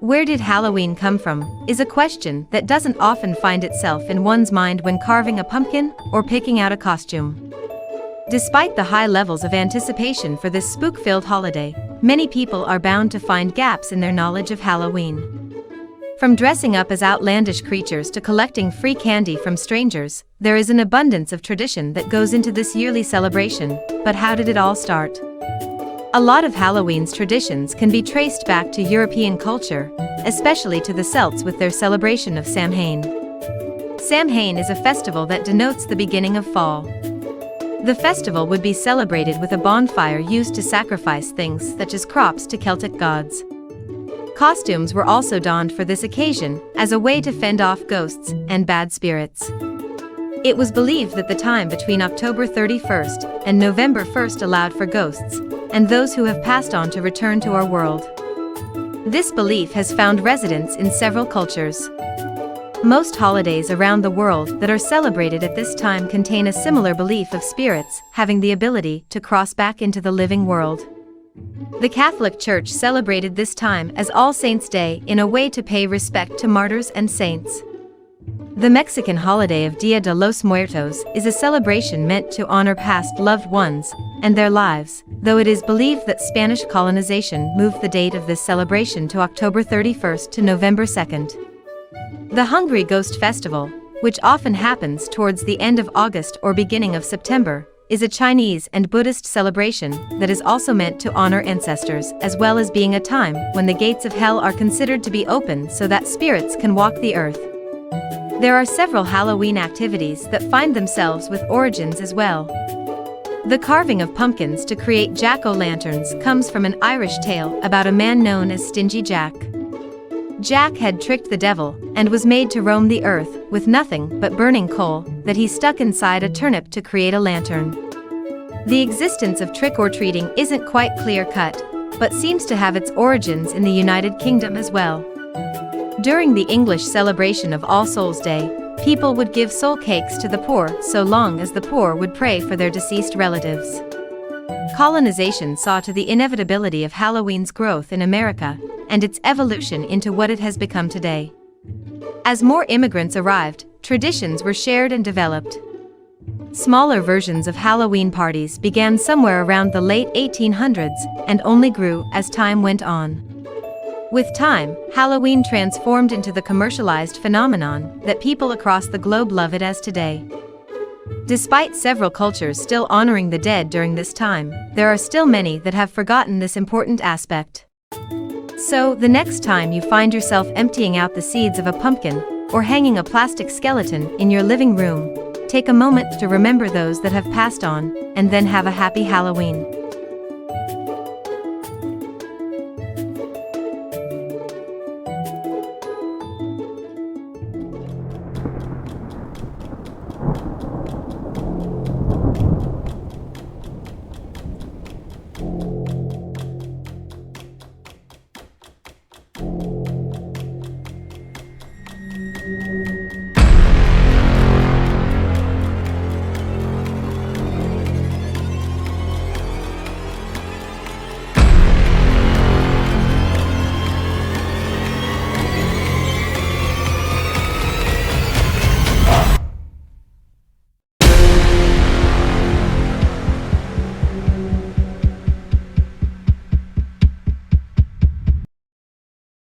Where did Halloween come from, is a question that doesn't often find itself in one's mind when carving a pumpkin or picking out a costume. Despite the high levels of anticipation for this spook-filled holiday, many people are bound to find gaps in their knowledge of Halloween. From dressing up as outlandish creatures to collecting free candy from strangers, there is an abundance of tradition that goes into this yearly celebration. But how did it all start? A lot of Halloween's traditions can be traced back to European culture, especially to the Celts with their celebration of Samhain. Samhain is a festival that denotes the beginning of fall. The festival would be celebrated with a bonfire used to sacrifice things such as crops to Celtic gods. Costumes were also donned for this occasion as a way to fend off ghosts and bad spirits. It was believed that the time between October 31st and November 1st allowed for ghosts and those who have passed on to return to our world. This belief has found residence in several cultures. Most holidays around the world that are celebrated at this time contain a similar belief of spirits having the ability to cross back into the living world. The Catholic Church celebrated this time as All Saints' Day in a way to pay respect to martyrs and saints. The Mexican holiday of Dia de los Muertos is a celebration meant to honor past loved ones and their lives, though it is believed that Spanish colonization moved the date of this celebration to October 31st to November 2nd. The Hungry Ghost Festival, which often happens towards the end of August or beginning of September, is a Chinese and Buddhist celebration that is also meant to honor ancestors, as well as being a time when the gates of hell are considered to be open so that spirits can walk the earth. There are several Halloween activities that find themselves with origins as well. The carving of pumpkins to create jack-o'-lanterns comes from an Irish tale about a man known as Stingy Jack. Jack had tricked the devil and was made to roam the earth with nothing but burning coal that he stuck inside a turnip to create a lantern. The existence of trick-or-treating isn't quite clear-cut, but seems to have its origins in the United Kingdom as well. During the English celebration of All Souls' Day, people would give soul cakes to the poor so long as the poor would pray for their deceased relatives. Colonization saw to the inevitability of Halloween's growth in America and its evolution into what it has become today. As more immigrants arrived, traditions were shared and developed. Smaller versions of Halloween parties began somewhere around the late 1800s and only grew as time went on. With time, Halloween transformed into the commercialized phenomenon that people across the globe love it as today. Despite several cultures still honoring the dead during this time, there are still many that have forgotten this important aspect. So, the next time you find yourself emptying out the seeds of a pumpkin or hanging a plastic skeleton in your living room, take a moment to remember those that have passed on, and then have a happy Halloween.